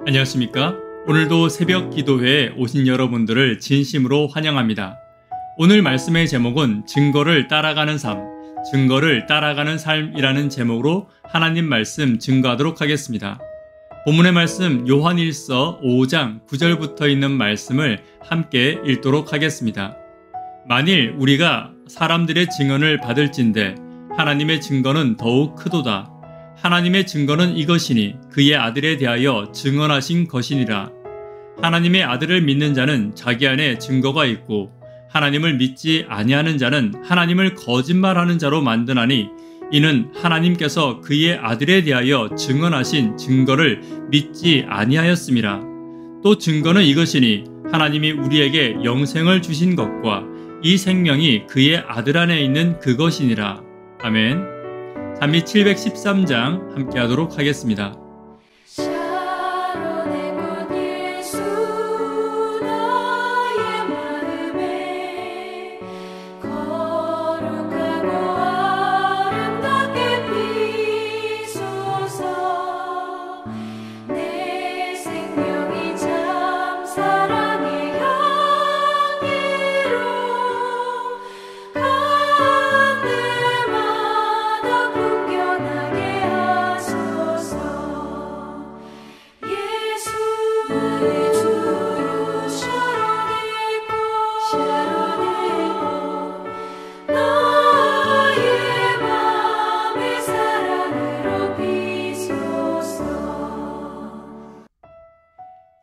안녕하십니까? 오늘도 새벽 기도회에 오신 여러분들을 진심으로 환영합니다. 오늘 말씀의 제목은 증거를 따라가는 삶, 증거를 따라가는 삶이라는 제목으로 하나님 말씀 증거하도록 하겠습니다. 본문의 말씀 요한일서 5장 9절부터 있는 말씀을 함께 읽도록 하겠습니다. 만일 우리가 사람들의 증언을 받을진대 하나님의 증거는 더욱 크도다. 하나님의 증거는 이것이니 그의 아들에 대하여 증언하신 것이니라. 하나님의 아들을 믿는 자는 자기 안에 증거가 있고 하나님을 믿지 아니하는 자는 하나님을 거짓말하는 자로 만드나니 이는 하나님께서 그의 아들에 대하여 증언하신 증거를 믿지 아니하였음이라. 또 증거는 이것이니 하나님이 우리에게 영생을 주신 것과 이 생명이 그의 아들 안에 있는 그것이니라. 아멘. 잠언 713장 함께 하도록 하겠습니다.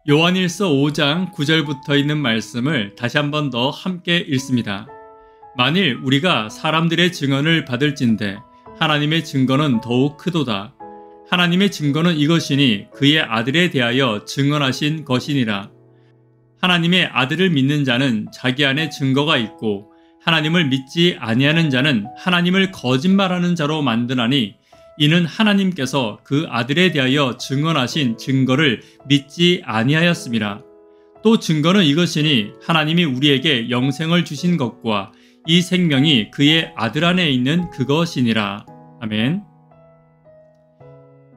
요한일서 5장 9절부터 있는 말씀을 다시 한 번 더 함께 읽습니다. 만일 우리가 사람들의 증언을 받을진대 하나님의 증거는 더욱 크도다. 하나님의 증거는 이것이니 그의 아들에 대하여 증언하신 것이니라. 하나님의 아들을 믿는 자는 자기 안에 증거가 있고 하나님을 믿지 아니하는 자는 하나님을 거짓말하는 자로 만드나니 이는 하나님께서 그 아들에 대하여 증언하신 증거를 믿지 아니하였음이라. 또 증거는 이것이니 하나님이 우리에게 영생을 주신 것과 이 생명이 그의 아들 안에 있는 그것이니라. 아멘.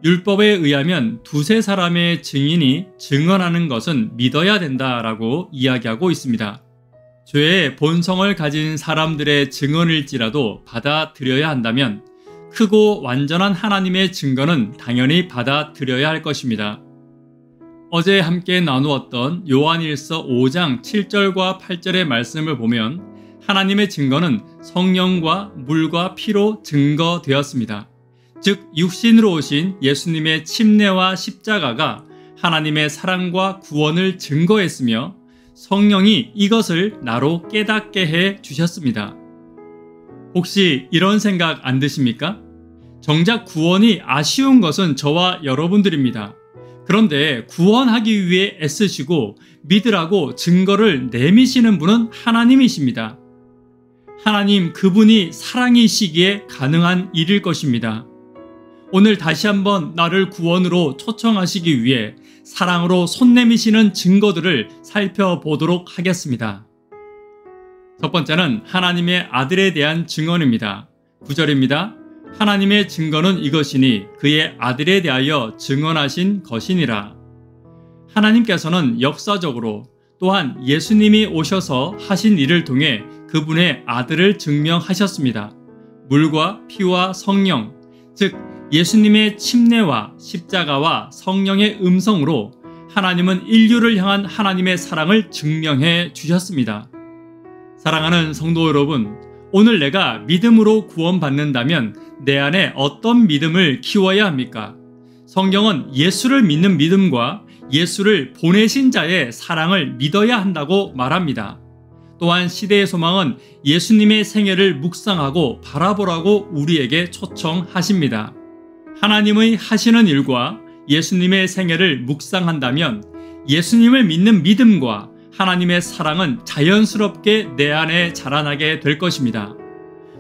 율법에 의하면 두세 사람의 증인이 증언하는 것은 믿어야 된다라고 이야기하고 있습니다. 죄의 본성을 가진 사람들의 증언일지라도 받아들여야 한다면 크고 완전한 하나님의 증거는 당연히 받아들여야 할 것입니다. 어제 함께 나누었던 요한일서 5장 7절과 8절의 말씀을 보면 하나님의 증거는 성령과 물과 피로 증거되었습니다. 즉 육신으로 오신 예수님의 침례와 십자가가 하나님의 사랑과 구원을 증거했으며 성령이 이것을 나로 깨닫게 해 주셨습니다. 혹시 이런 생각 안 드십니까? 정작 구원이 아쉬운 것은 저와 여러분들입니다. 그런데 구원하기 위해 애쓰시고 믿으라고 증거를 내미시는 분은 하나님이십니다. 하나님 그분이 사랑이시기에 가능한 일일 것입니다. 오늘 다시 한번 나를 구원으로 초청하시기 위해 사랑으로 손 내미시는 증거들을 살펴보도록 하겠습니다. 첫 번째는 하나님의 아들에 대한 증언입니다. 9절입니다. 하나님의 증거는 이것이니 그의 아들에 대하여 증언하신 것이니라. 하나님께서는 역사적으로 또한 예수님이 오셔서 하신 일을 통해 그분의 아들을 증명하셨습니다. 물과 피와 성령, 즉 예수님의 침례와 십자가와 성령의 음성으로 하나님은 인류를 향한 하나님의 사랑을 증명해 주셨습니다. 사랑하는 성도 여러분, 오늘 내가 믿음으로 구원받는다면 내 안에 어떤 믿음을 키워야 합니까? 성경은 예수를 믿는 믿음과 예수를 보내신 자의 사랑을 믿어야 한다고 말합니다. 또한 시대의 소망은 예수님의 생애를 묵상하고 바라보라고 우리에게 초청하십니다. 하나님의 하시는 일과 예수님의 생애를 묵상한다면 예수님을 믿는 믿음과 하나님의 사랑은 자연스럽게 내 안에 자라나게 될 것입니다.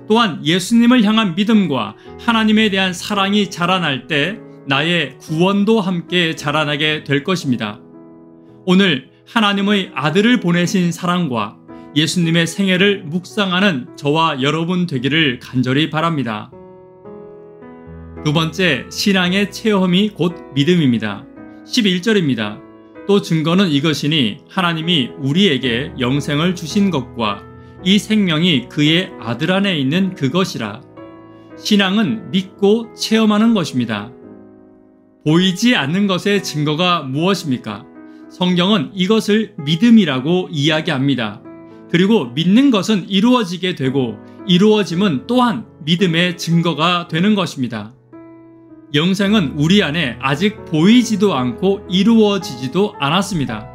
또한 예수님을 향한 믿음과 하나님에 대한 사랑이 자라날 때 나의 구원도 함께 자라나게 될 것입니다. 오늘 하나님의 아들을 보내신 사랑과 예수님의 생애를 묵상하는 저와 여러분 되기를 간절히 바랍니다. 두 번째, 신앙의 체험이 곧 믿음입니다. 11절입니다. 또 증거는 이것이니 하나님이 우리에게 영생을 주신 것과 이 생명이 그의 아들 안에 있는 그것이라. 신앙은 믿고 체험하는 것입니다. 보이지 않는 것의 증거가 무엇입니까? 성경은 이것을 믿음이라고 이야기합니다. 그리고 믿는 것은 이루어지게 되고 이루어짐은 또한 믿음의 증거가 되는 것입니다. 영생은 우리 안에 아직 보이지도 않고 이루어지지도 않았습니다.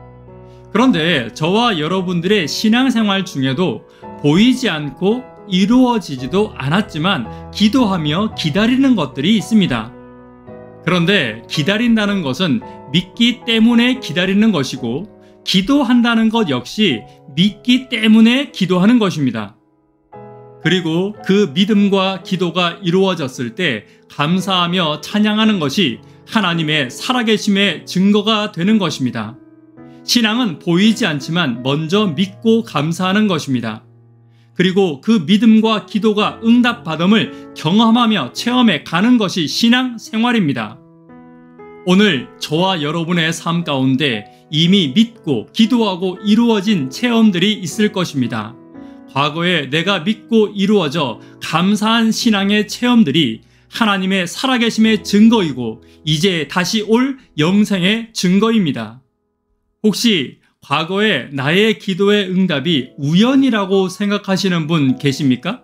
그런데 저와 여러분들의 신앙생활 중에도 보이지 않고 이루어지지도 않았지만 기도하며 기다리는 것들이 있습니다. 그런데 기다린다는 것은 믿기 때문에 기다리는 것이고 기도한다는 것 역시 믿기 때문에 기도하는 것입니다. 그리고 그 믿음과 기도가 이루어졌을 때 감사하며 찬양하는 것이 하나님의 살아계심의 증거가 되는 것입니다. 신앙은 보이지 않지만 먼저 믿고 감사하는 것입니다. 그리고 그 믿음과 기도가 응답받음을 경험하며 체험해 가는 것이 신앙 생활입니다. 오늘 저와 여러분의 삶 가운데 이미 믿고 기도하고 이루어진 체험들이 있을 것입니다. 과거에 내가 믿고 이루어져 감사한 신앙의 체험들이 하나님의 살아계심의 증거이고 이제 다시 올 영생의 증거입니다. 혹시 과거에 나의 기도의 응답이 우연이라고 생각하시는 분 계십니까?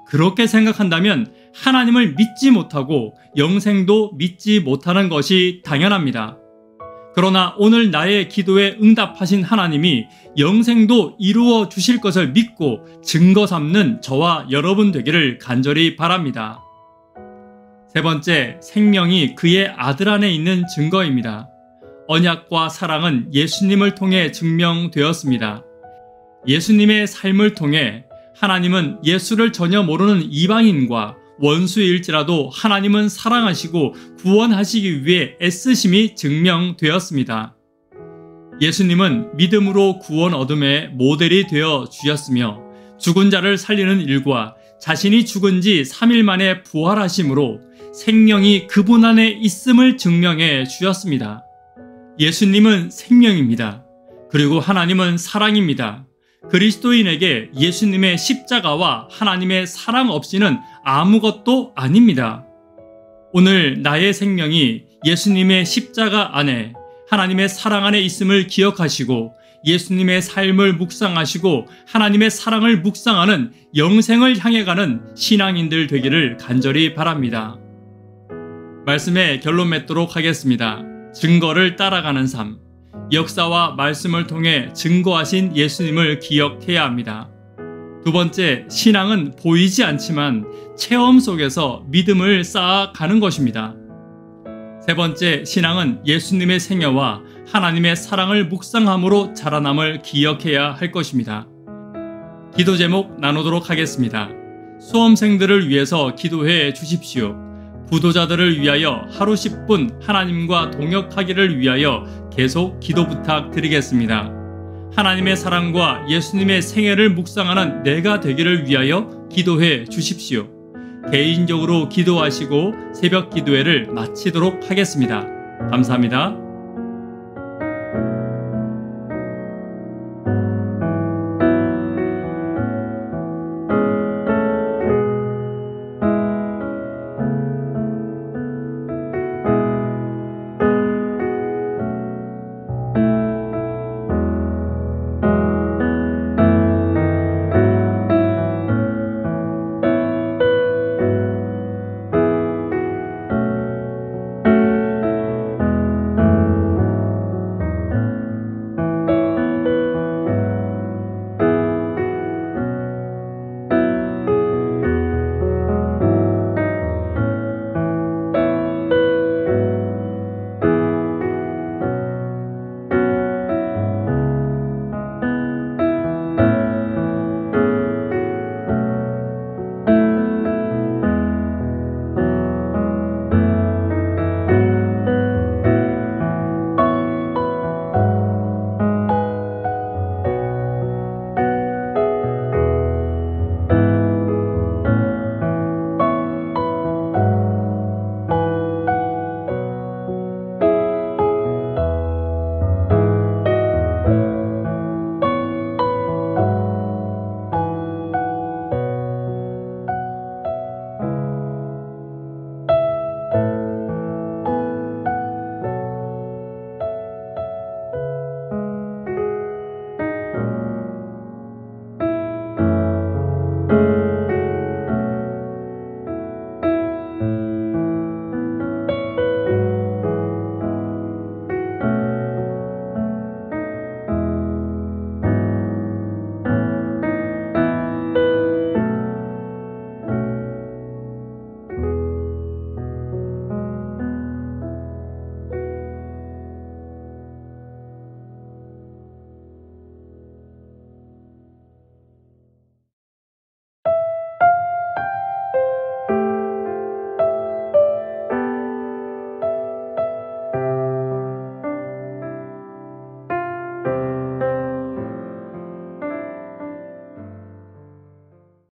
그렇게 생각한다면 하나님을 믿지 못하고 영생도 믿지 못하는 것이 당연합니다. 그러나 오늘 나의 기도에 응답하신 하나님이 영생도 이루어 주실 것을 믿고 증거 삼는 저와 여러분 되기를 간절히 바랍니다. 세 번째, 생명이 그의 아들 안에 있는 증거입니다. 언약과 사랑은 예수님을 통해 증명되었습니다. 예수님의 삶을 통해 하나님은 예수를 전혀 모르는 이방인과 원수일지라도 하나님은 사랑하시고 구원하시기 위해 애쓰심이 증명되었습니다. 예수님은 믿음으로 구원 얻음의 모델이 되어 주셨으며 죽은 자를 살리는 일과 자신이 죽은 지 3일 만에 부활하심으로 생명이 그분 안에 있음을 증명해 주셨습니다. 예수님은 생명입니다. 그리고 하나님은 사랑입니다. 그리스도인에게 예수님의 십자가와 하나님의 사랑 없이는 아무것도 아닙니다. 오늘 나의 생명이 예수님의 십자가 안에 하나님의 사랑 안에 있음을 기억하시고 예수님의 삶을 묵상하시고 하나님의 사랑을 묵상하는 영생을 향해 가는 신앙인들 되기를 간절히 바랍니다. 말씀의 결론 맺도록 하겠습니다. 증거를 따라가는 삶. 역사와 말씀을 통해 증거하신 예수님을 기억해야 합니다. 두 번째, 신앙은 보이지 않지만 체험 속에서 믿음을 쌓아가는 것입니다. 세 번째, 신앙은 예수님의 생애와 하나님의 사랑을 묵상함으로 자라남을 기억해야 할 것입니다. 기도 제목 나누도록 하겠습니다. 수험생들을 위해서 기도해 주십시오. 부도자들을 위하여 하루 10분 하나님과 동역하기를 위하여 계속 기도 부탁드리겠습니다. 하나님의 사랑과 예수님의 생애를 묵상하는 내가 되기를 위하여 기도해 주십시오. 개인적으로 기도하시고 새벽 기도회를 마치도록 하겠습니다. 감사합니다.